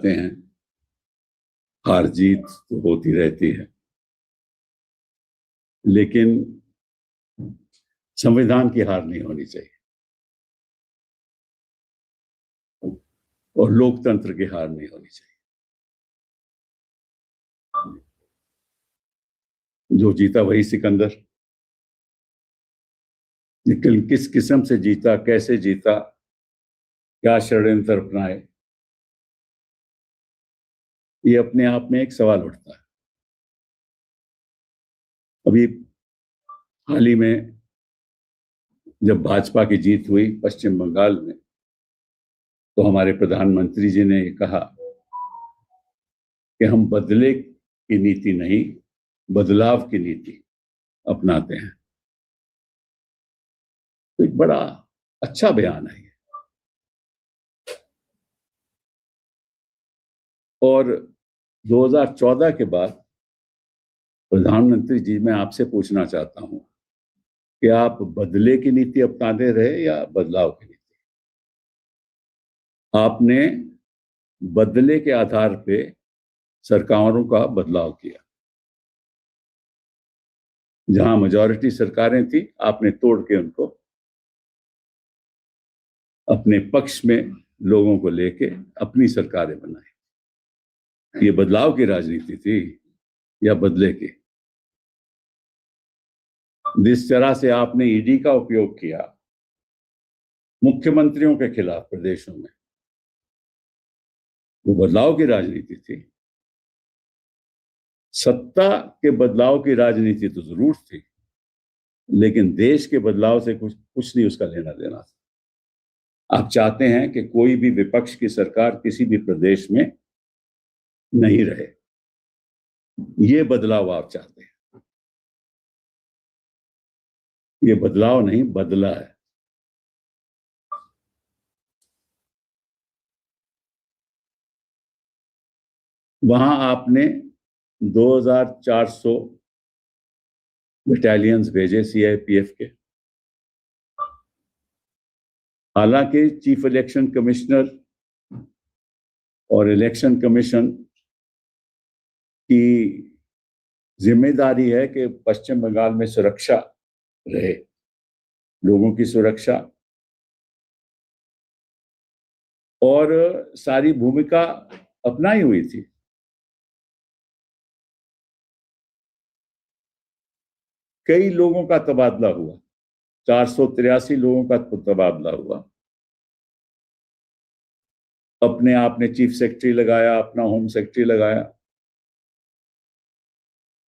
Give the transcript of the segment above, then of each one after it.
जाते हैं, हार जीत तो होती रहती है, लेकिन संविधान की हार नहीं होनी चाहिए और लोकतंत्र की हार नहीं होनी चाहिए। जो जीता वही सिकंदर। लेकिन किस किस्म से जीता, कैसे जीता, क्या षड्यंत्र अपनाए, ये अपने आप में एक सवाल उठता है। अभी हाल ही में जब भाजपा की जीत हुई पश्चिम बंगाल में, तो हमारे प्रधानमंत्री जी ने कहा कि हम बदले की नीति नहीं, बदलाव की नीति अपनाते हैं। तो एक बड़ा अच्छा बयान है ये। और 2014 के बाद प्रधानमंत्री जी, मैं आपसे पूछना चाहता हूं कि आप बदले की नीति अपनाते रहे या बदलाव की नीति? आपने बदले के आधार पे सरकारों का बदलाव किया। जहां मेजॉरिटी सरकारें थी, आपने तोड़ के उनको अपने पक्ष में लोगों को लेके अपनी सरकारें बनाई। ये बदलाव की राजनीति थी या बदले की? जिस तरह से आपने ईडी का उपयोग किया मुख्यमंत्रियों के खिलाफ प्रदेशों में, वो बदलाव की राजनीति थी। सत्ता के बदलाव की राजनीति तो जरूर थी, लेकिन देश के बदलाव से कुछ नहीं उसका लेना देना था। आप चाहते हैं कि कोई भी विपक्ष की सरकार किसी भी प्रदेश में नहीं रहे, ये बदलाव आप चाहते हैं। ये बदलाव नहीं, बदला है। वहां आपने 2400 बटालियंस भेजे सीआरपीएफ के। हालांकि चीफ इलेक्शन कमिश्नर और इलेक्शन कमीशन की जिम्मेदारी है कि पश्चिम बंगाल में सुरक्षा रहे, लोगों की सुरक्षा, और सारी भूमिका अपनाई हुई थी। कई लोगों का तबादला हुआ, 483 लोगों का तबादला हुआ। अपने आपने चीफ सेक्रेटरी लगाया, अपना होम सेक्रेटरी लगाया।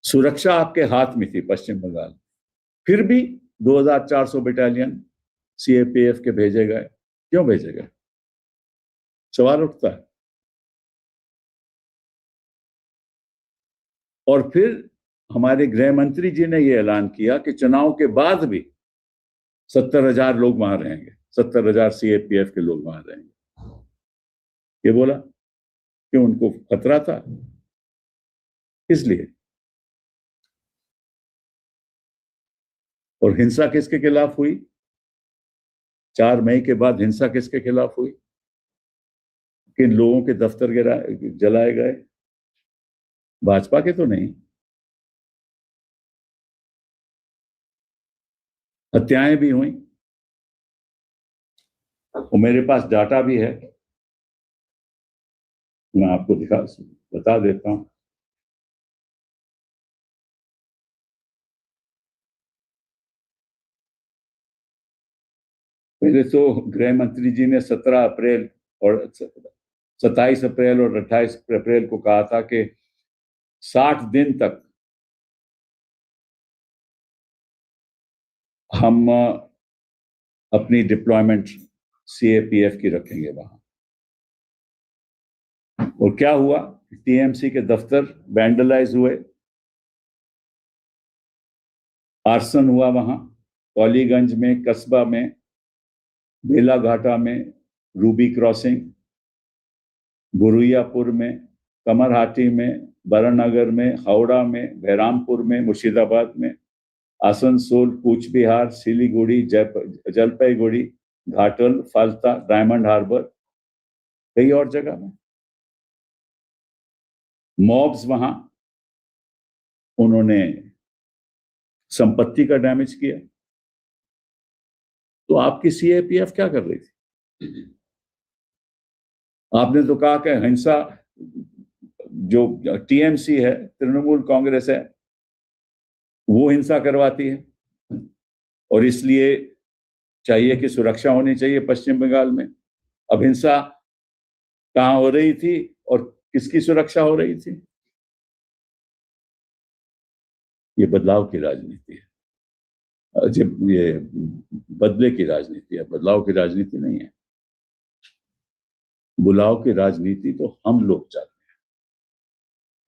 सुरक्षा आपके हाथ में थी पश्चिम बंगाल, फिर भी 2400 बटालियन सीएपीएफ के भेजे गए। क्यों भेजे गए? सवाल उठता है। और फिर हमारे गृह मंत्री जी ने यह ऐलान किया कि चुनाव के बाद भी 70,000 लोग वहां रहेंगे, 70,000 सीएपीएफ के लोग वहां रहेंगे। ये बोला कि उनको खतरा था, इसलिए। और हिंसा किसके खिलाफ हुई? 4 मई के बाद हिंसा किसके खिलाफ हुई? किन लोगों के दफ्तर जलाए गए? भाजपा के तो नहीं। हत्याएं भी हुई, और मेरे पास डाटा भी है, मैं आपको बता देता हूं। पहले तो गृह मंत्री जी ने 17 अप्रैल और 27 अप्रैल और 28 अप्रैल को कहा था कि 60 दिन तक हम अपनी डिप्लॉयमेंट सीएपीएफ की रखेंगे वहां। और क्या हुआ? टीएमसी के दफ्तर वैंडलाइज हुए, आर्सन हुआ वहां, कौलीगंज में, कस्बा में, बेलाघाटा में, रूबी क्रॉसिंग, बुरुयापुर में, कमरहाटी में, बरनगर में, हावड़ा में, बहरामपुर में, मुर्शिदाबाद में, आसनसोल, कूच बिहार, सिलीगुड़ी, जलपाईगुड़ी, घाटल, फाल्ता, डायमंड हार्बर, कई और जगह में। मॉब्स वहां, उन्होंने संपत्ति का डैमेज किया। तो आपकी सीएपीएफ क्या कर रही थी? आपने तो कहा कि हिंसा, जो टीएमसी है, तृणमूल कांग्रेस है, वो हिंसा करवाती है और इसलिए चाहिए कि सुरक्षा होनी चाहिए पश्चिम बंगाल में। अब हिंसा कहां हो रही थी और किसकी सुरक्षा हो रही थी? ये बदलाव की राजनीति है, जब ये बदले की राजनीति है, बदलाव की राजनीति नहीं है। बुलाव की राजनीति तो हम लोग चाहते हैं।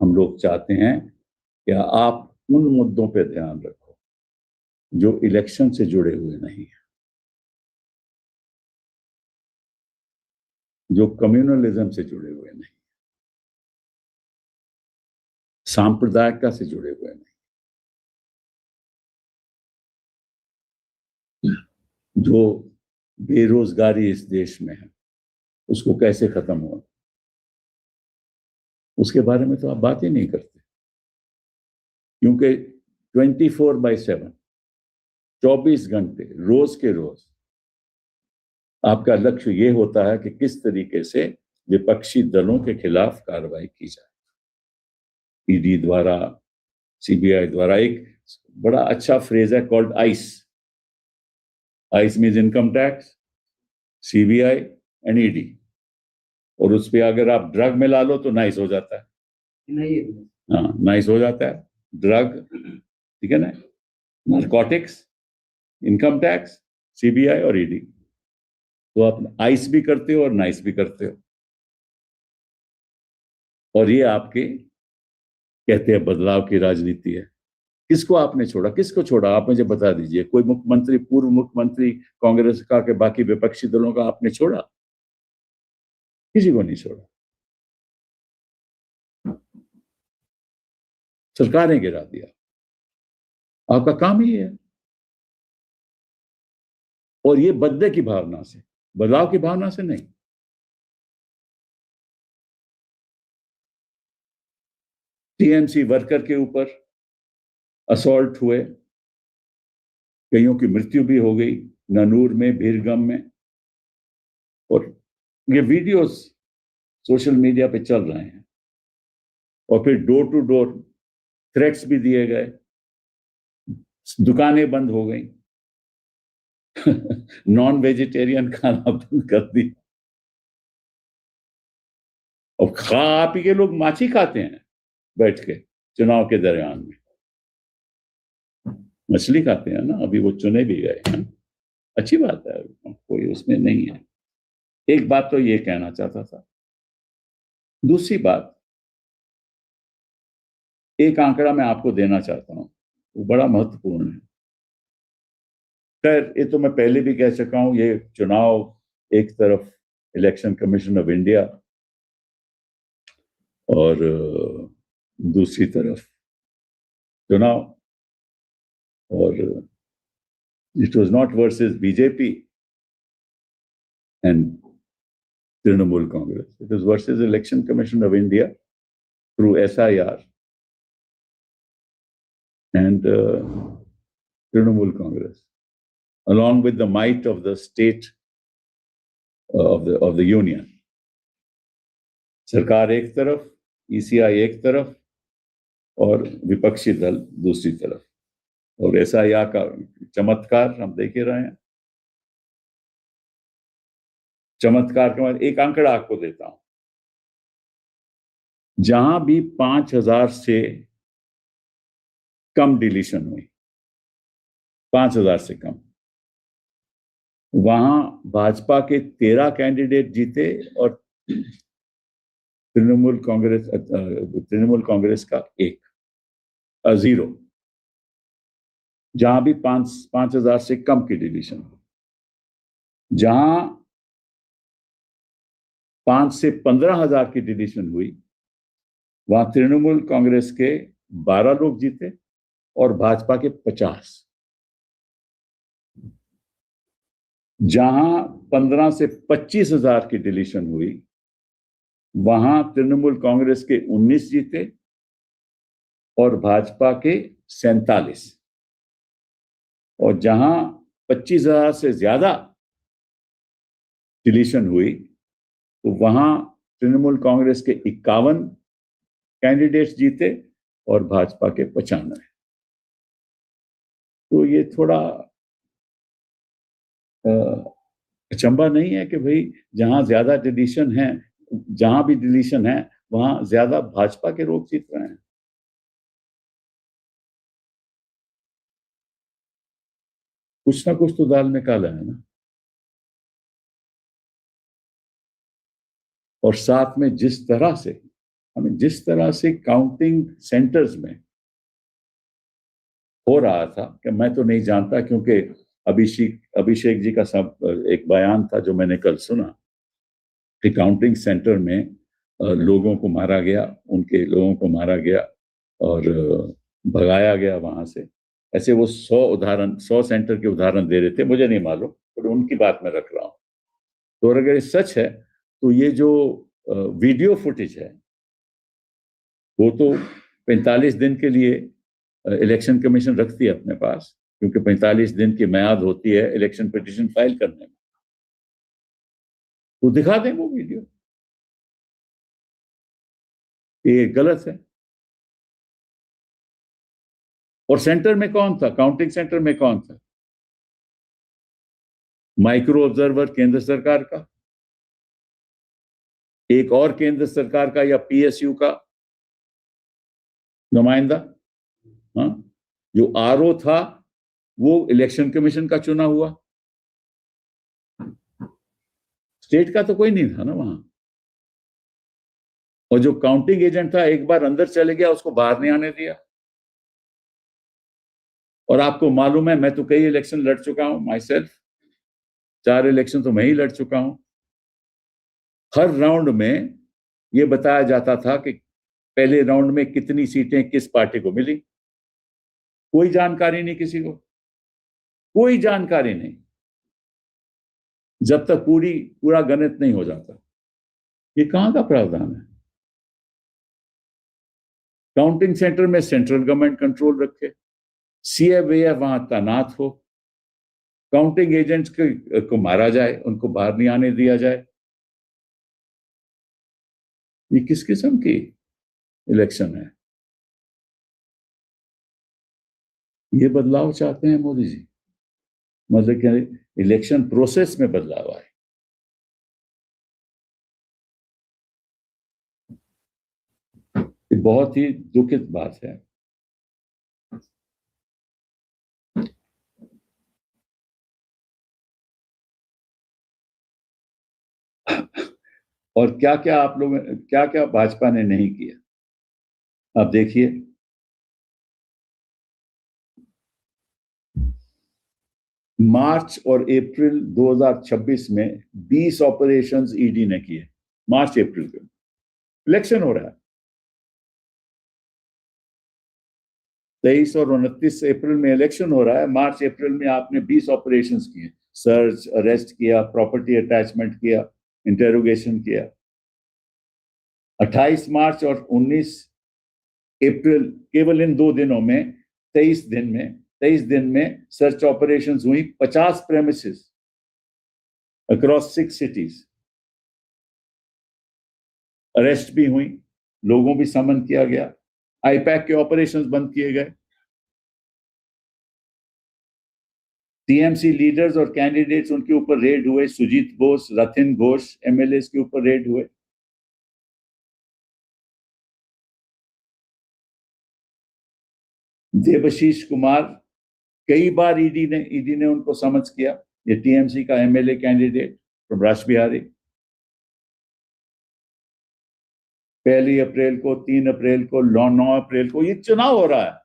हम लोग चाहते हैं कि आप उन मुद्दों पे ध्यान रखो जो इलेक्शन से जुड़े हुए नहीं है, जो कम्युनलिज्म से जुड़े हुए नहीं, सांप्रदायिकता से जुड़े हुए नहीं, जो बेरोजगारी इस देश में है उसको कैसे खत्म हुआ, उसके बारे में तो आप बात ही नहीं करते। क्योंकि 24/7, 24 घंटे, रोज के रोज आपका लक्ष्य ये होता है कि किस तरीके से विपक्षी दलों के खिलाफ कार्रवाई की जाए। ईडी द्वारा, सीबीआई द्वारा। एक बड़ा अच्छा फ्रेज है called ice. Ice means income tax, CBI and ED. और उस पर अगर आप ड्रग में ला लो तो नाइस हो जाता है। हाँ, नाइस हो जाता है। ड्रग, ठीक है ना, नारकोटिक्स, इनकम टैक्स, सीबीआई और ईडी। तो आप आइस भी करते हो और नाइस भी करते हो। और ये आपके कहते हैं बदलाव की राजनीति है। किसको आपने छोड़ा, किसको छोड़ा? आप मुझे बता दीजिए। कोई मुख्यमंत्री, पूर्व मुख्यमंत्री कांग्रेस का के बाकी विपक्षी दलों का आपने छोड़ा? किसी को नहीं छोड़ा। सरकारें गिरा दिया। आपका काम ही है। और ये बदले की भावना से, बदलाव की भावना से नहीं। टीएमसी वर्कर के ऊपर असॉल्ट हुए, कईयों की मृत्यु भी हो गई, ननूर में, भीरगम में। और ये वीडियोस सोशल मीडिया पे चल रहे हैं। और फिर डोर टू डोर थ्रेट्स भी दिए गए, दुकानें बंद हो गई, नॉन वेजिटेरियन खाना बंद कर दी। और खा पी के लोग माछी खाते हैं बैठ के चुनाव के दरमियान में। मछली खाते हैं ना, अभी वो चुने भी गए हैं। अच्छी बात है, कोई उसमें नहीं है। एक बात तो ये कहना चाहता था। दूसरी बात, एक आंकड़ा मैं आपको देना चाहता हूं, वो बड़ा महत्वपूर्ण है। खैर, ये तो मैं पहले भी कह चुका हूं। ये चुनाव एक तरफ इलेक्शन कमीशन ऑफ इंडिया और दूसरी तरफ चुनाव। और it was not versus BJP and Trinamool Congress. It was versus Election Commission of India through SIR and Trinamool Congress, along with the might of the state of the union. सरकार एक तरफ, ECI एक तरफ और विपक्षी दल दूसरी तरफ। और SIR का चमत्कार हम देख ही रहे हैं। चमत्कार के बाद एक आंकड़ा आपको देता हूं। जहां भी 5,000 से कम डिलीशन हुई, 5,000 से कम, वहां भाजपा के 13 कैंडिडेट जीते और तृणमूल कांग्रेस का 1, 0। जहां भी 5,000 से कम की डिलीशन, जहां 5 से 15,000 की डिलीशन हुई, वहां तृणमूल कांग्रेस के 12 लोग जीते और भाजपा के 50। जहां 15 से 25,000 की डिलीशन हुई, वहां तृणमूल कांग्रेस के 19 जीते और भाजपा के 47। और जहां 25,000 से ज्यादा डिलीशन हुई तो वहां तृणमूल कांग्रेस के 51 कैंडिडेट्स जीते और भाजपा के 95। तो ये थोड़ा अचंभा नहीं है कि भाई जहां ज्यादा डिलीशन है, जहां भी डिलीशन है वहां ज्यादा भाजपा के लोग जीत रहे हैं। कुछ ना कुछ तो दाल में काला है ना। और साथ में जिस तरह से काउंटिंग सेंटर्स में हो रहा था कि मैं तो नहीं जानता, क्योंकि अभिषेक जी का सब एक बयान था जो मैंने कल सुना कि काउंटिंग सेंटर में लोगों को मारा गया, उनके लोगों को मारा गया और भगाया गया वहां से। ऐसे वो 100 सेंटर के उदाहरण दे रहे थे, मुझे नहीं मालूम, पर उनकी बात मैं रख रहा हूं। तो अगर ये सच है तो ये जो वीडियो फुटेज है वो तो 45 दिन के लिए इलेक्शन कमीशन रखती है अपने पास, क्योंकि 45 दिन की म्याद होती है इलेक्शन पिटीशन फाइल करने में। तो दिखा दें वो वीडियो, ये गलत है। और सेंटर में कौन था, काउंटिंग सेंटर में कौन था? माइक्रो ऑब्जर्वर केंद्र सरकार का, एक और केंद्र सरकार का या पीएसयू का नुमाइंदा। हाँ, जो आरओ था वो इलेक्शन कमीशन का चुना हुआ, स्टेट का तो कोई नहीं था ना वहां। और जो काउंटिंग एजेंट था एक बार अंदर चले गया, उसको बाहर नहीं आने दिया। और आपको मालूम है मैं तो कई इलेक्शन लड़ चुका हूं माई सेल्फ, 4 इलेक्शन तो मैं ही लड़ चुका हूं। हर राउंड में यह बताया जाता था कि पहले राउंड में कितनी सीटें किस पार्टी को मिली। कोई जानकारी नहीं किसी को, कोई जानकारी नहीं, जब तक पूरा गणित नहीं हो जाता। ये कहां का प्रावधान है? काउंटिंग सेंटर में सेंट्रल गवर्नमेंट कंट्रोल रखे, सीएफ वहां तैनात हो, काउंटिंग एजेंट्स को मारा जाए, उनको बाहर नहीं आने दिया जाए। ये किस किस्म की इलेक्शन है? ये बदलाव चाहते हैं मोदी जी, मतलब कि इलेक्शन प्रोसेस में बदलाव आए। ये बहुत ही दुखित बात है। और क्या क्या आप लोग, क्या क्या भाजपा ने नहीं किया, आप देखिए। मार्च और अप्रैल 2026 में 20 ऑपरेशंस ईडी ने किए, मार्च अप्रैल में। इलेक्शन हो रहा है, 23 और 29 अप्रैल में इलेक्शन हो रहा है, मार्च अप्रैल में आपने 20 ऑपरेशंस किए, सर्च, अरेस्ट किया, प्रॉपर्टी अटैचमेंट किया, इंटेरोगेशन किया। 28 मार्च और 19 अप्रैल, केवल इन 2 दिनों में 23 दिन में सर्च ऑपरेशंस हुई 50 प्रेमिसेस अक्रॉस 6 सिटीज। अरेस्ट भी हुई, लोगों भी समन किया गया, आईपैक के ऑपरेशंस बंद किए गए। टीएमसी लीडर्स और कैंडिडेट्स, उनके ऊपर रेड हुए, सुजीत बोस, रथिन घोष एमएलए के ऊपर रेड हुए। देवशीष कुमार, कई बार ईडी ने उनको समझ किया। ये टीएमसी का एमएलए कैंडिडेट फ्रॉम राज बिहारी। 1 अप्रैल को, 3 अप्रैल को, 9 अप्रैल को ये चुनाव हो रहा है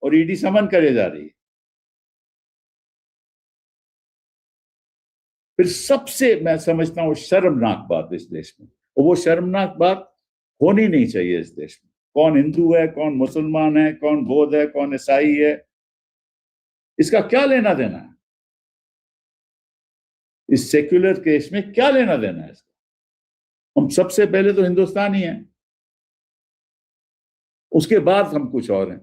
और ईडी समन करे जा रही है। फिर सबसे मैं समझता हूं शर्मनाक बात इस देश में, और वो शर्मनाक बात होनी नहीं चाहिए इस देश में, कौन हिंदू है, कौन मुसलमान है, कौन बौद्ध है, कौन ईसाई है, इसका क्या लेना देना है? इस सेक्युलर केस में क्या लेना देना है इसका? हम सबसे पहले तो हिंदुस्तानी हैं, उसके बाद हम कुछ और हैं।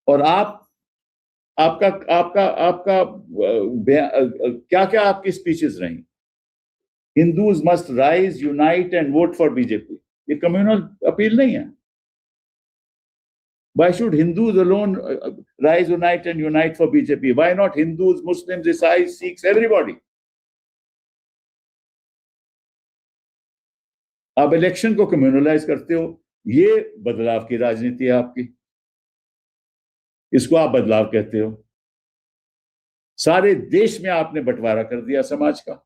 और आपका आपका आपका क्या क्या आपकी स्पीचेस रही? Hindus must rise, unite and vote for BJP, ये कम्युनल अपील नहीं है। Why should Hindus alone rise, unite for BJP? Why not Hindus, Muslims, Isais, Sikhs, everybody? आप इलेक्शन को कम्युनलाइज करते हो, ये बदलाव की राजनीति है आपकी, इसको आप बदलाव कहते हो। सारे देश में आपने बंटवारा कर दिया समाज का,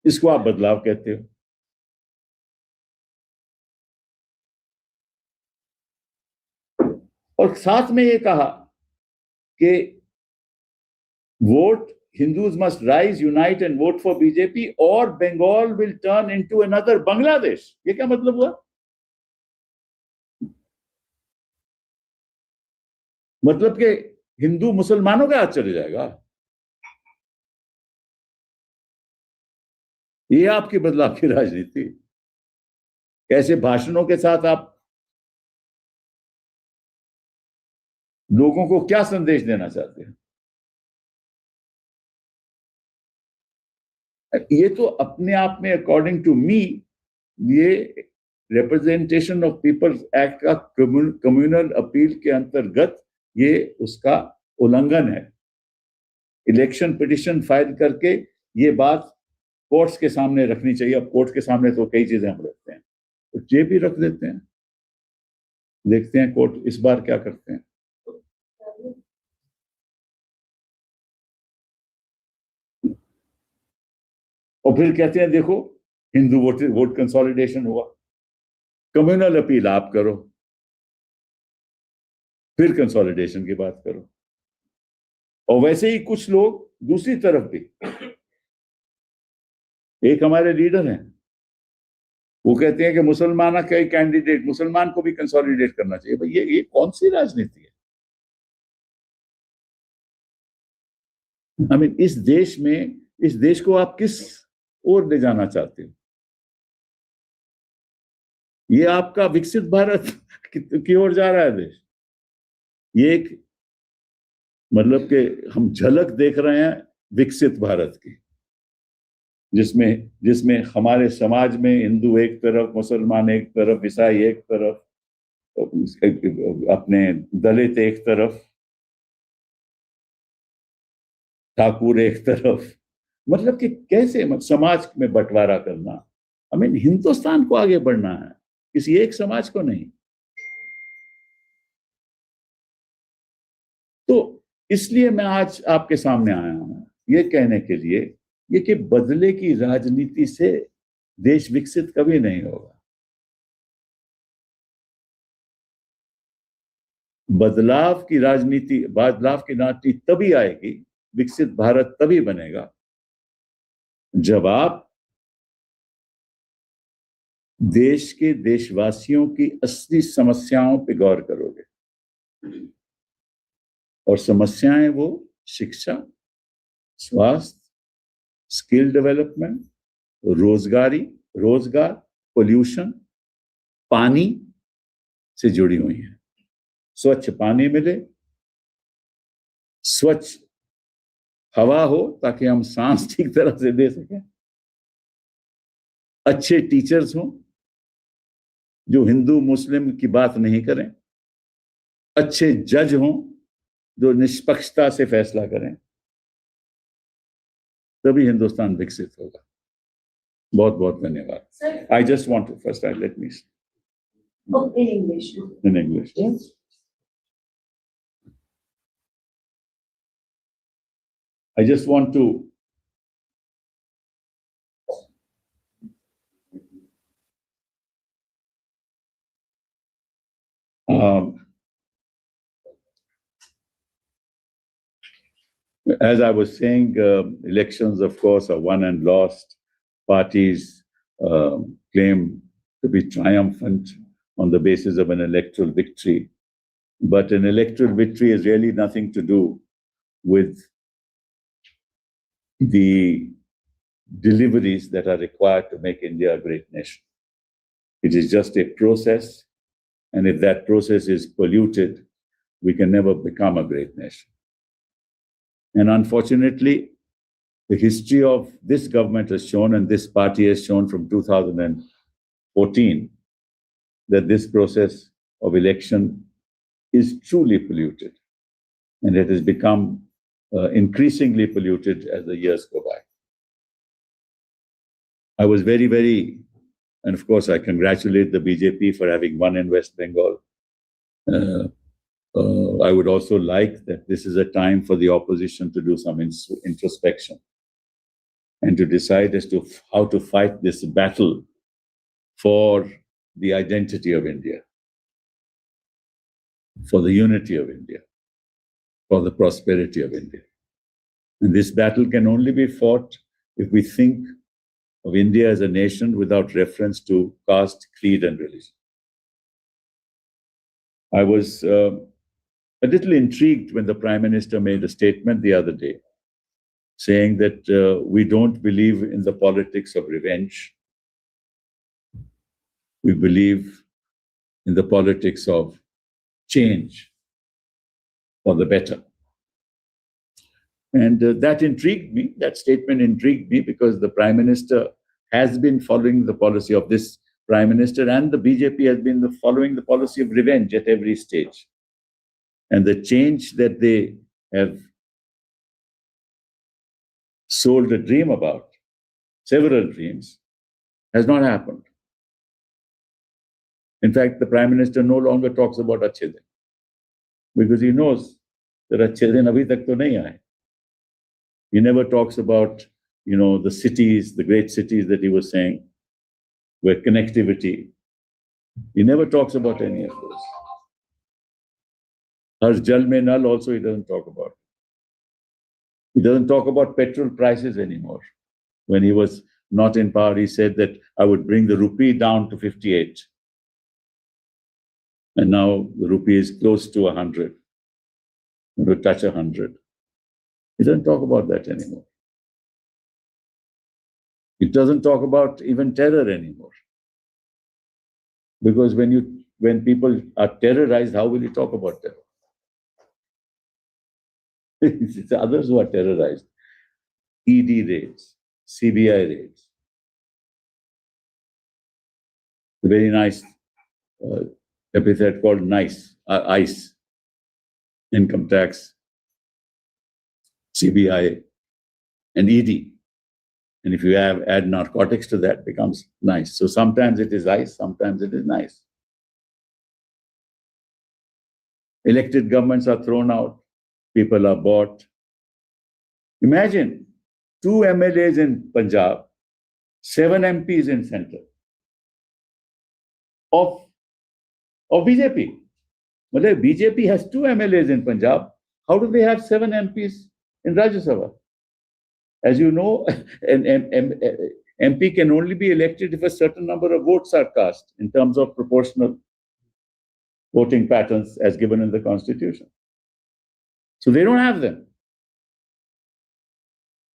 इसको आप बदलाव कहते हो। और साथ में ये कहा कि vote, Hindus must rise, unite and vote for BJP or Bengal will turn into another Bangladesh। ये क्या मतलब हुआ? मतलब कि हिंदू मुसलमानों के हाथ चले जाएगा? ये आपकी बदलाव की राजनीति? कैसे भाषणों के साथ आप लोगों को क्या संदेश देना चाहते हैं? ये तो अपने आप में अकॉर्डिंग टू मी ये रिप्रेजेंटेशन ऑफ पीपल्स एक्ट का कम्युनल अपील के अंतर्गत ये उसका उल्लंघन है। इलेक्शन पिटिशन फाइल करके ये बात कोर्ट्स के सामने रखनी चाहिए। अब कोर्ट के सामने तो कई चीजें हम रखते हैं, तो ये भी रख देते हैं, देखते हैं कोर्ट इस बार क्या करते हैं। और फिर कहते हैं देखो हिंदू वोट कंसोलिडेशन हुआ। कम्युनल अपील आप करो, फिर कंसोलिडेशन की बात करो। और वैसे ही कुछ लोग दूसरी तरफ भी, एक हमारे लीडर हैं, वो कहते हैं कि मुसलमान का कैंडिडेट, मुसलमान को भी कंसोलिडेट करना चाहिए। भाई ये कौन सी राजनीति है? I mean, इस देश में, इस देश को आप किस ओर ले जाना चाहते हो? ये आपका विकसित भारत की ओर जा रहा है देश? ये एक मतलब कि हम झलक देख रहे हैं विकसित भारत की, जिसमें हमारे समाज में हिंदू एक तरफ, मुसलमान एक तरफ, ईसाई एक तरफ, अपने दलित एक तरफ, ठाकुर एक तरफ, मतलब कि कैसे समाज में बंटवारा करना। आई मीन हिंदुस्तान को आगे बढ़ना है, किसी एक समाज को नहीं। तो इसलिए मैं आज आपके सामने आया हूं ये कहने के लिए ये कि बदले की राजनीति से देश विकसित कभी नहीं होगा। बदलाव की राजनीति तभी आएगी, विकसित भारत तभी बनेगा जब आप देश के देशवासियों की असली समस्याओं पे गौर करोगे। और समस्याएं वो शिक्षा, स्वास्थ्य, स्किल डेवलपमेंट, रोजगार, पोल्यूशन, पानी से जुड़ी हुई हैं। स्वच्छ पानी मिले, स्वच्छ हवा हो ताकि हम सांस ठीक तरह से दे सकें, अच्छे टीचर्स हों जो हिंदू मुस्लिम की बात नहीं करें, अच्छे जज हों जो निष्पक्षता से फैसला करें, तभी हिंदुस्तान विकसित होगा। बहुत बहुत धन्यवाद। I just want to first let me in English. Yes. I just want to as I was saying, elections, of course, are won and lost. Parties claim to be triumphant on the basis of an electoral victory. But an electoral victory has really nothing to do with the deliveries that are required to make India a great nation. It is just a process, and if that process is polluted, we can never become a great nation. And unfortunately, the history of this government has shown, and this party has shown from 2014, that this process of election is truly polluted. And it has become increasingly polluted as the years go by. I was very, and of course I congratulate the BJP for having won in West Bengal. I would also like that this is a time for the opposition to do some introspection and to decide as to how to fight this battle for the identity of India, for the unity of India, for the prosperity of India. And this battle can only be fought if we think of India as a nation without reference to caste, creed, and religion. I was a little intrigued when the Prime Minister made a statement the other day saying that we don't believe in the politics of revenge. We believe in the politics of change for the better. And that intrigued me. That statement intrigued me because the Prime Minister has been following the policy of this Prime Minister, and the BJP has been following the policy of revenge at every stage. And the change that they have sold a dream about, several dreams, has not happened. In fact, the Prime Minister no longer talks about Achhe Din because he knows that Achhe Din abhi tak to nahi aaye. He never talks about, the cities, the great cities that he was saying, where connectivity. He never talks about any of those. Har Jal Mein Nal also he doesn't talk about. He doesn't talk about petrol prices anymore. When he was not in power, he said that I would bring the rupee down to 58. And now the rupee is close to 100. It will touch 100. He doesn't talk about that anymore. It doesn't talk about even terror anymore. Because when people are terrorized, how will you talk about terror? It's others who are terrorized. ED raids, CBI raids. A very nice epithet called ICE, income tax, CBI, and ED. And if you add narcotics to that, it becomes nice. So sometimes it is ICE, sometimes it is nice. Elected governments are thrown out. People are bought. Imagine 2 MLAs in Punjab, 7 MPs in center of BJP. Well, BJP has 2 MLAs in Punjab. How do they have 7 MPs in Rajya Sabha? As you know, an MP can only be elected if a certain number of votes are cast in terms of proportional voting patterns as given in the Constitution. So they don't have them.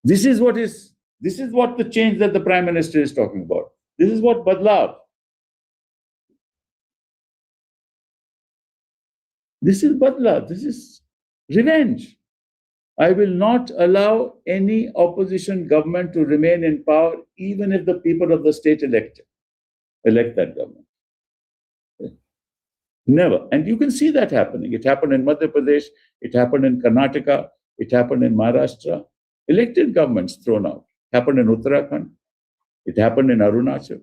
This is what the change that the Prime Minister is talking about. This is what Badlav. This is Badlav. This is revenge. I will not allow any opposition government to remain in power, even if the people of the state elect that government. Never. And you can see that happening. It happened in Madhya Pradesh. It happened in Karnataka. It happened in Maharashtra. Elected governments thrown out. It happened in Uttarakhand. It happened in Arunachal.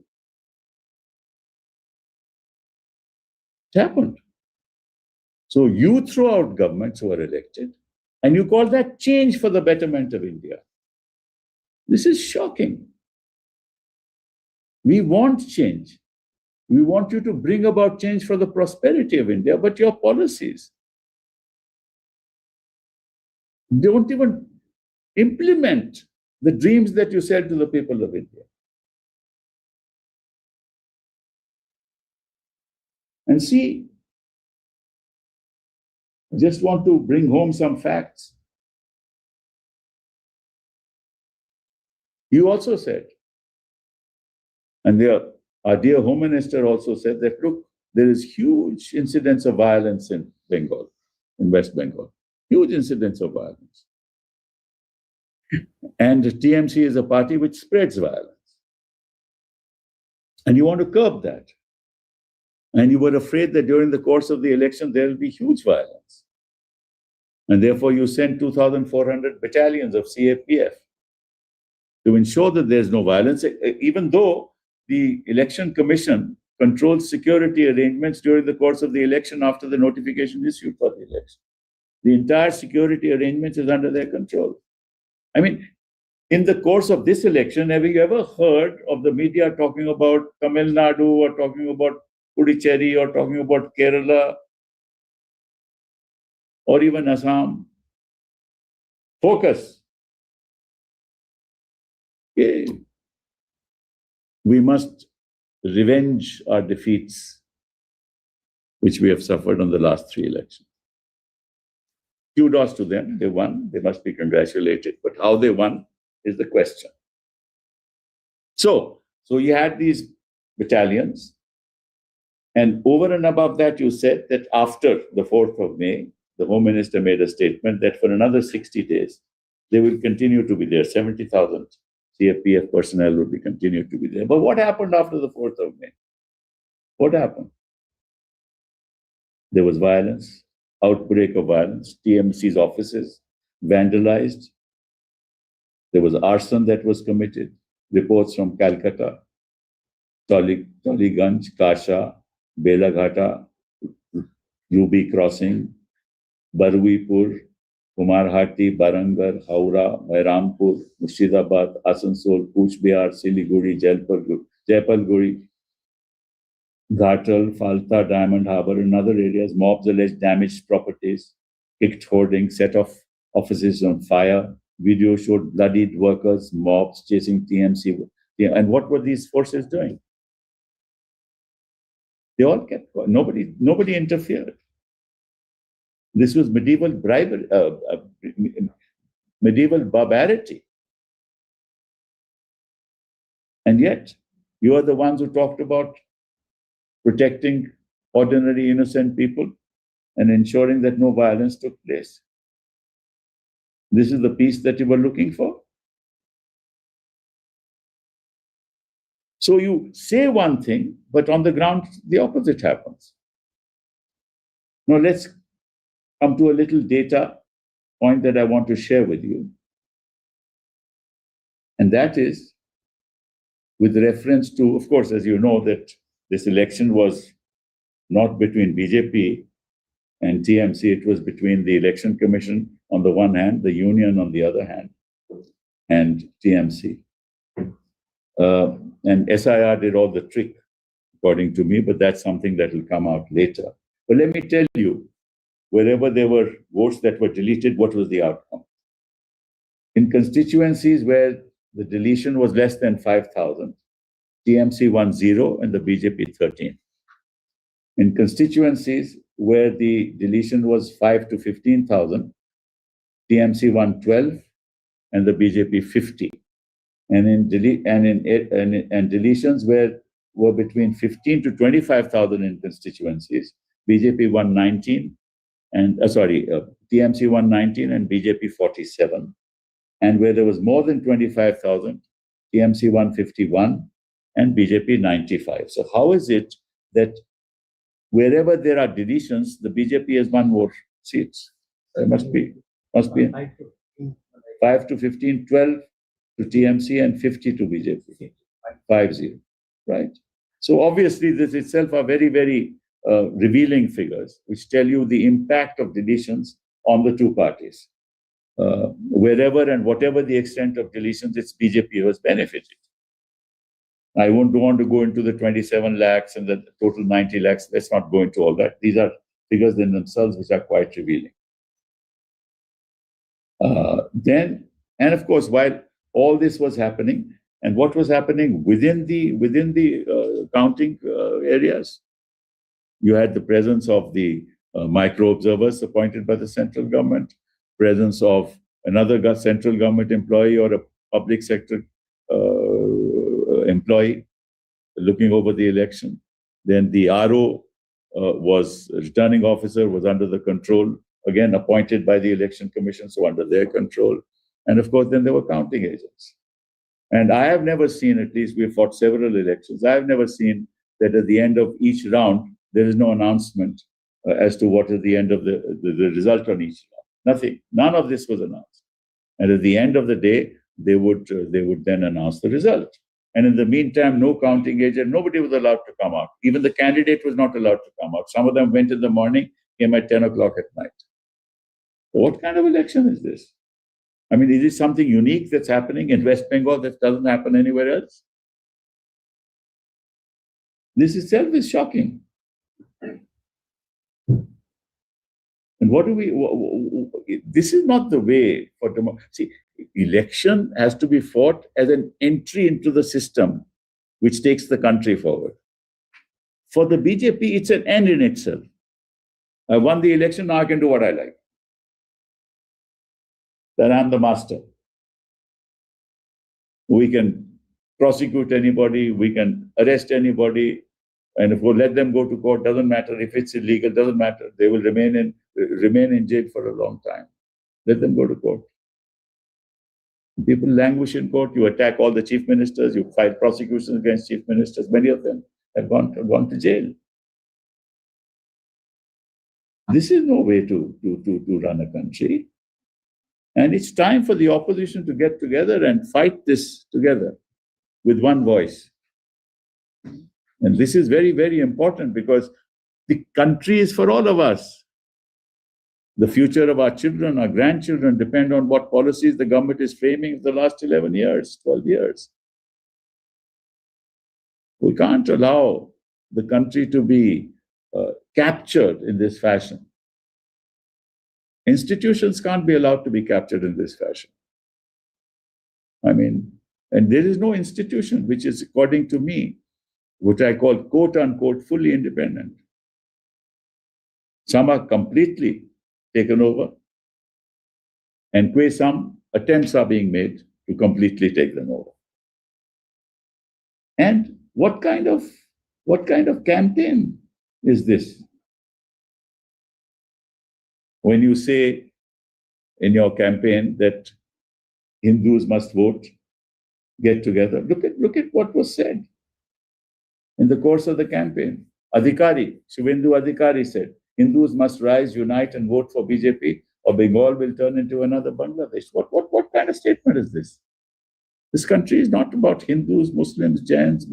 It happened. So you throw out governments who are elected, and you call that change for the betterment of India. This is shocking. We want change. We want you to bring about change for the prosperity of India, but your policies don't even implement the dreams that you said to the people of India. And see, I just want to bring home some facts. You also said, and our dear Home Minister also said that, look, there is huge incidence of violence in Bengal, in West Bengal. Huge incidence of violence. And TMC is a party which spreads violence. And you want to curb that. And you were afraid that during the course of the election, there will be huge violence. And therefore, you sent 2,400 battalions of CAPF to ensure that there's no violence, even though the Election Commission controls security arrangements during the course of the election after the notification issued for the election. The entire security arrangement is under their control. I mean, in the course of this election, have you ever heard of the media talking about Tamil Nadu or talking about Puducherry or talking about Kerala or even Assam? Focus. Okay. We must revenge our defeats, which we have suffered on the last 3 elections. Kudos to them. They won. They must be congratulated. But how they won is the question. So you had these battalions. And over and above that, you said that after the 4th of May, the Home Minister made a statement that for another 60 days, they will continue to be there. 70,000 CFPF personnel will be continued to be there. But what happened after the 4th of May? What happened? There was violence, outbreak of violence, TMC's offices vandalized. There was arson that was committed. Reports from Calcutta, Toliganj, Kasha, Belaghata, Ruby Crossing, Baruipur, Kumarhati, Barangar, Howrah, Rampur, Murshidabad, Asansol, Kuch Bihar, Siliguri, Jaipalguri, Ghatal, Falta, Diamond Harbour, and other areas. Mobs alleged damaged properties, kicked hoardings, set off offices on fire. Video showed bloodied workers, mobs chasing TMC. And what were these forces doing? They all kept quiet. Nobody interfered. This was medieval bribery, medieval barbarity. And yet, you are the ones who talked about protecting ordinary innocent people and ensuring that no violence took place. This is the peace that you were looking for. So you say one thing, but on the ground, the opposite happens. Now let's come to a little data point that I want to share with you. And that is with reference to, of course, as you know, that this election was not between BJP and TMC, it was between the Election Commission on the one hand, the union on the other hand, and TMC. And SIR did all the trick, according to me, but that's something that will come out later. But let me tell you, wherever there were votes that were deleted, what was the outcome? In constituencies where the deletion was less than 5,000, TMC won 0 and the BJP 13. In constituencies where the deletion was 5 to 15,000, TMC won 12 and the BJP 50. And in deletions were between 15 to 25,000 in constituencies, BJP won 19, and TMC won 19 and BJP 47. And where there was more than 25,000, TMC won 51 and BJP 95. So how is it that wherever there are deletions, the BJP has won more seats? There must be 5 to 15, 12 to TMC and 50 to BJP. 5-0, right? So obviously this itself are very, very revealing figures, which tell you the impact of deletions on the two parties. Wherever and whatever the extent of deletions, it's BJP who has benefited. I won't want to go into the 27 lakhs and the total 90 lakhs. Let's not go into all that. These are figures in themselves which are quite revealing. And of course, while all this was happening, and what was happening within the counting areas, you had the presence of the micro observers appointed by the central government, presence of another central government employee or a public sector employee looking over the election. Then the RO was returning officer, was under the control, again appointed by the election commission, so under their control. And of course, then there were counting agents. And I have never seen, at least we've fought several elections, I have never seen that at the end of each round, there is no announcement as to what is the end of the result on each round. Nothing. None of this was announced. And at the end of the day, they would then announce the result. And in the meantime, no counting agent, nobody was allowed to come out. Even the candidate was not allowed to come out. Some of them went in the morning, came at 10 o'clock at night. What kind of election is this? I mean, is it something unique that's happening in West Bengal that doesn't happen anywhere else? This itself is shocking. And what do we, this is not the way for democracy. See, election has to be fought as an entry into the system which takes the country forward. For the BJP, it's an end in itself. I won the election, now I can do what I like. Then I'm the master. We can prosecute anybody, we can arrest anybody, and if we let them go to court, doesn't matter. If it's illegal, doesn't matter. They will remain in jail for a long time. Let them go to court. People languish in court. You attack all the chief ministers. You file prosecutions against chief ministers. Many of them have gone to jail. This is no way to run a country. And it's time for the opposition to get together and fight this together with one voice. And this is very, very important because the country is for all of us. The future of our children, our grandchildren depend on what policies the government is framing for the last 11 years, 12 years. We can't allow the country to be captured in this fashion. Institutions can't be allowed to be captured in this fashion. I mean, and there is no institution which is, according to me, what I call quote unquote fully independent. Some are completely taken over, and some attempts are being made to completely take them over. And what kind of campaign is this? When you say in your campaign that Hindus must vote, get together, look at what was said in the course of the campaign. Shivendu Adhikari said, Hindus must rise, unite, and vote for BJP, or Bengal will turn into another Bangladesh. What kind of statement is this? This country is not about Hindus, Muslims, Jains,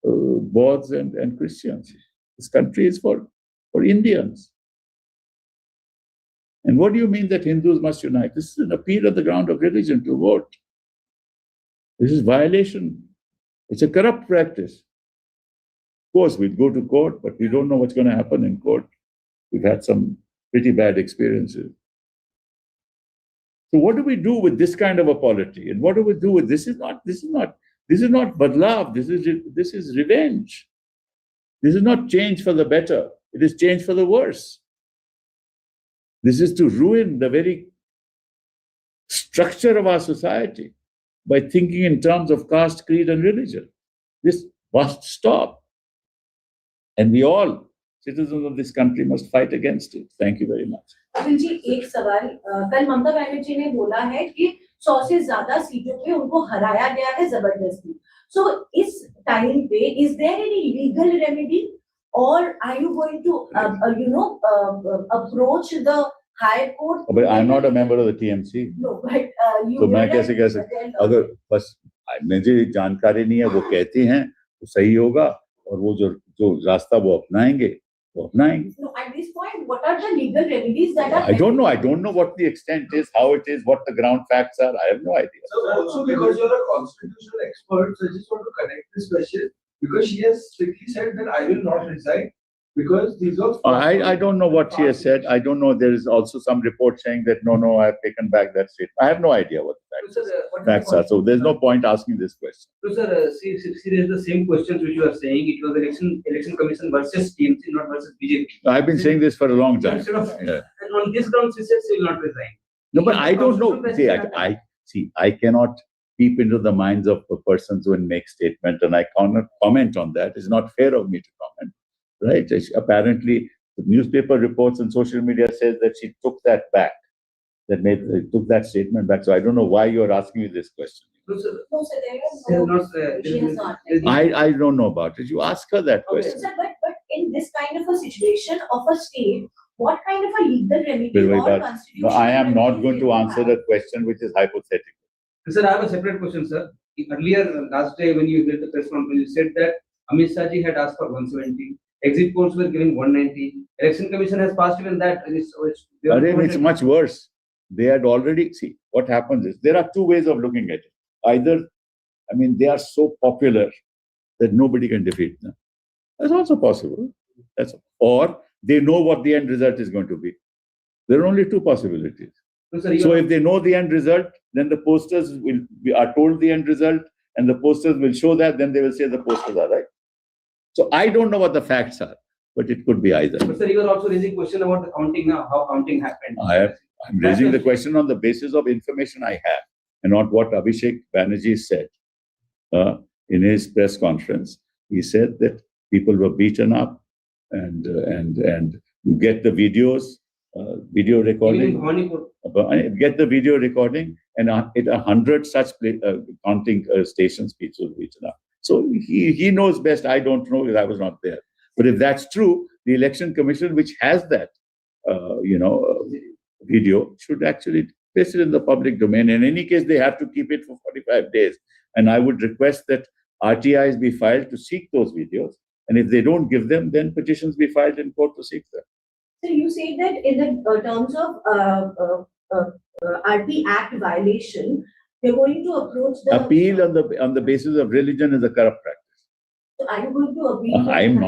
Bauds, and Christians. This country is for Indians. And what do you mean that Hindus must unite? This is an appeal on the ground of religion to vote. This is violation. It's a corrupt practice. Of course, we'd go to court, but we don't know what's going to happen in court. We've had some pretty bad experiences. So what do we do with this kind of a polity? And what do we do with this? Is not badlav. This is revenge. This is not change for the better. It is change for the worse. This is to ruin the very structure of our society by thinking in terms of caste, creed, and religion. This must stop. And we all, citizens of this country, must fight against it. Thank you very much. Kapil ji, एक सवाल कल ममता बनर्जी ने बोला है कि 100 से ज्यादा सीटों पे उनको हराया गया है जबरदस्ती. So इस टाइम पे is there any legal remedy or are you going to approach the High Court? But I'm not a member of the TMC. No, but you. तो मैं कैसे अगर बस मुझे जानकारी नहीं है वो कहती हैं तो सही होगा और वो जो रास्ता वो अपनाएंगे. No, at this point, what are the legal remedies that are? I don't know what the extent is, how it is, what the ground facts are. I have no idea. So also because you're a constitutional expert, so I just want to connect this question because she has strictly said that I will not resign because these are. I don't know what she has said. I don't know. There is also some report saying that no, I have taken back that statement. I have no idea what the facts are. So there's no point asking this question. So sir, see, there's the same questions which you are saying. It was election commission versus TMC, not versus BJP. I've been saying this for a long time. And on this ground, she says she will not resign. No, but I don't know. I cannot peep into the minds of the persons who make statements, and I cannot comment on that. It's not fair of me to comment, right? Apparently, the newspaper reports and social media says that she took that back, took that statement back. So I don't know why you're asking me this question. No, sir. No, sir, there There is is no, not, she has not. I don't know about it. You ask her that Okay. question. Sir, but in this kind of a situation of a state, what kind of a legal remedy Well, or but- constitutional No, I am not remedy going do to you answer have? the question which is hypothetical. Sir, I have a separate question, sir. Earlier, last day when you did the press conference, you said that Amit Shah ji had asked for 170. Exit polls were giving 190. Election Commission has passed even that. It's much worse. They had already, see, what happens is, there are two ways of looking at it. Either, they are so popular that nobody can defeat them. That's also possible. Or they know what the end result is going to be. There are only two possibilities. No, sir, So if they know the end result, then the posters are told the end result, and the posters will show that, then they will say the posters are right. So I don't know what the facts are, but it could be either. But sir, you are also raising question about the counting now, how counting happened. I'm raising the question on the basis of information I have, and not what Abhishek Banerjee said in his press conference. He said that people were beaten up, and you get the videos, video recording. Get the video recording, and 100 such counting stations people were beaten up. So he knows best. I don't know because I was not there. But if that's true, the Election Commission, which has that, video, should actually place it in the public domain. In any case, they have to keep it for 45 days. And I would request that RTIs be filed to seek those videos. And if they don't give them, then petitions be filed in court to seek them. So you say that in the terms of RP Act violation, you're going to approach the Appeal on the basis of religion is a corrupt practice. So are you going to appeal? I am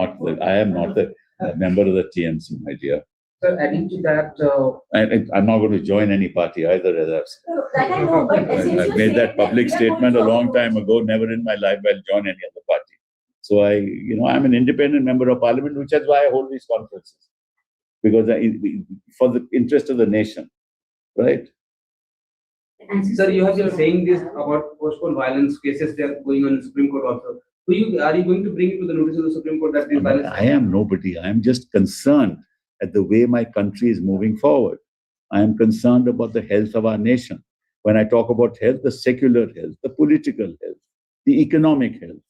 not the member of the TMC, my dear. Sir, adding to that, I'm not going to join any party either, as I've said. That I know, but I've made that public statement a long time ago. Never in my life I'll join any other party. So I'm an independent member of parliament, which is why I hold these conferences, because for the interest of the nation, right? Sir, you have been saying this about postponed violence cases. They are going on in Supreme Court also. Are you going to bring it to the notice of the Supreme Court that this violence? I am nobody. I am just concerned at the way my country is moving forward. I am concerned about the health of our nation. When I talk about health, the secular health, the political health, the economic health.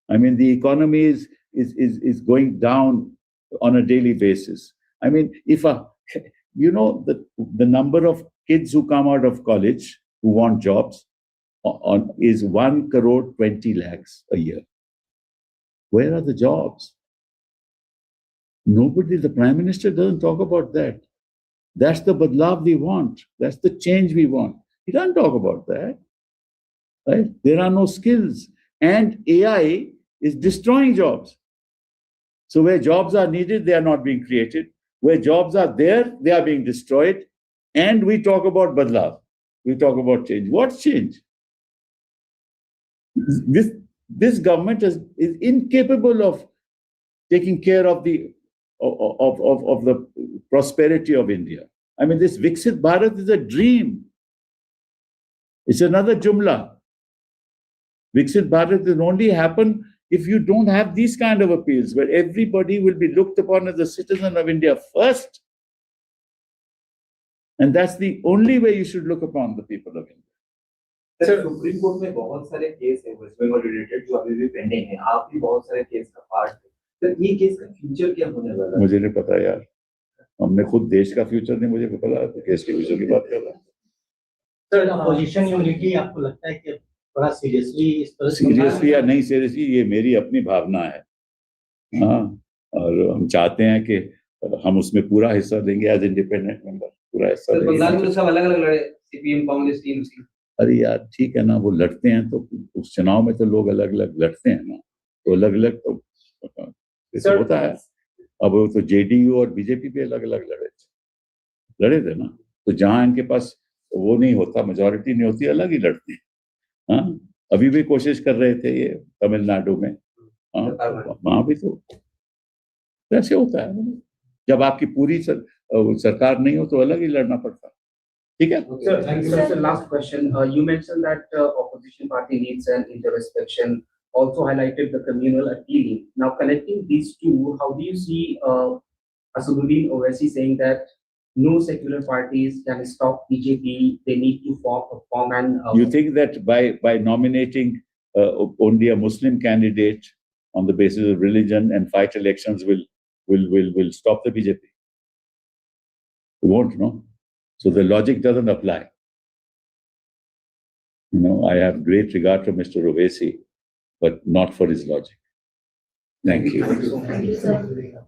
The economy is going down on a daily basis. If the number of kids who come out of college who want jobs is 1.20 crore a year. Where are the jobs? Nobody, the Prime Minister doesn't talk about that. That's the badlav we want. That's the change we want. He doesn't talk about that. Right? There are no skills. And AI is destroying jobs. So where jobs are needed, they are not being created. Where jobs are there, they are being destroyed. And we talk about badlav. We talk about change. What change? This government is incapable of taking care of the prosperity of India. This Viksit Bharat is a dream. It's another jumla. Viksit Bharat will only happen if you don't have these kind of appeals, where everybody will be looked upon as a citizen of India first. And that's the only way you should look upon the people of India. Sir supreme court में बहुत सारे case है waste Bengal related जो अभी भी pending है आप भी बहुत सारे केस का पार्ट है सर ये केस का फ्यूचर क्या होने वाला है मुझे नहीं पता यार हमने खुद देश का फ्यूचर नहीं मुझे पता तो केस के फ्यूचर की बात कर रहा है सर अपोजिशन यूनिटी आपको लगता है कि बड़ा सीरियसली या नहीं सीरियसली ये मेरी अपनी भावना है हाँ और हम चाहते हैं कि हम उसमें पूरा हिस्सा देंगे एज इंडिपेंडेंट मेंबर पूरा हिस्सा देंगे बंगाल में सब अलग-अलग लड़े सीपीएम कांग्रेस टीएमसी अरे यार ठीक है ना वो लड़ते हैं तो उस चुनाव में तो लोग अलग अलग लड़ते हैं ना तो अलग अलग तो होता है अब वो तो जेडीयू और बीजेपी भी अलग अलग लड़े थे ना तो जहां इनके पास वो नहीं होता मेजोरिटी नहीं होती अलग ही लड़ते हैं हाँ अभी भी कोशिश कर रहे थे ये तमिलनाडु में हाँ वहां भी तो ऐसे होता है जब आपकी पूरी सरकार नहीं हो तो अलग ही लड़ना पड़ता है ठीक है? Sir, thank you. Sir, last question. You mentioned that opposition party needs an introspection. Also highlighted the communal appealing. Now, connecting these two, how do you see Asaduddin Owaisi saying that no secular parties can stop BJP? They need to form an. You think that by nominating only a Muslim candidate on the basis of religion and fight elections will stop the BJP? It won't, no? So the logic doesn't apply. You know, I have great regard for Mr. Owaisi, but not for his logic. Thank you. Thank you, sir.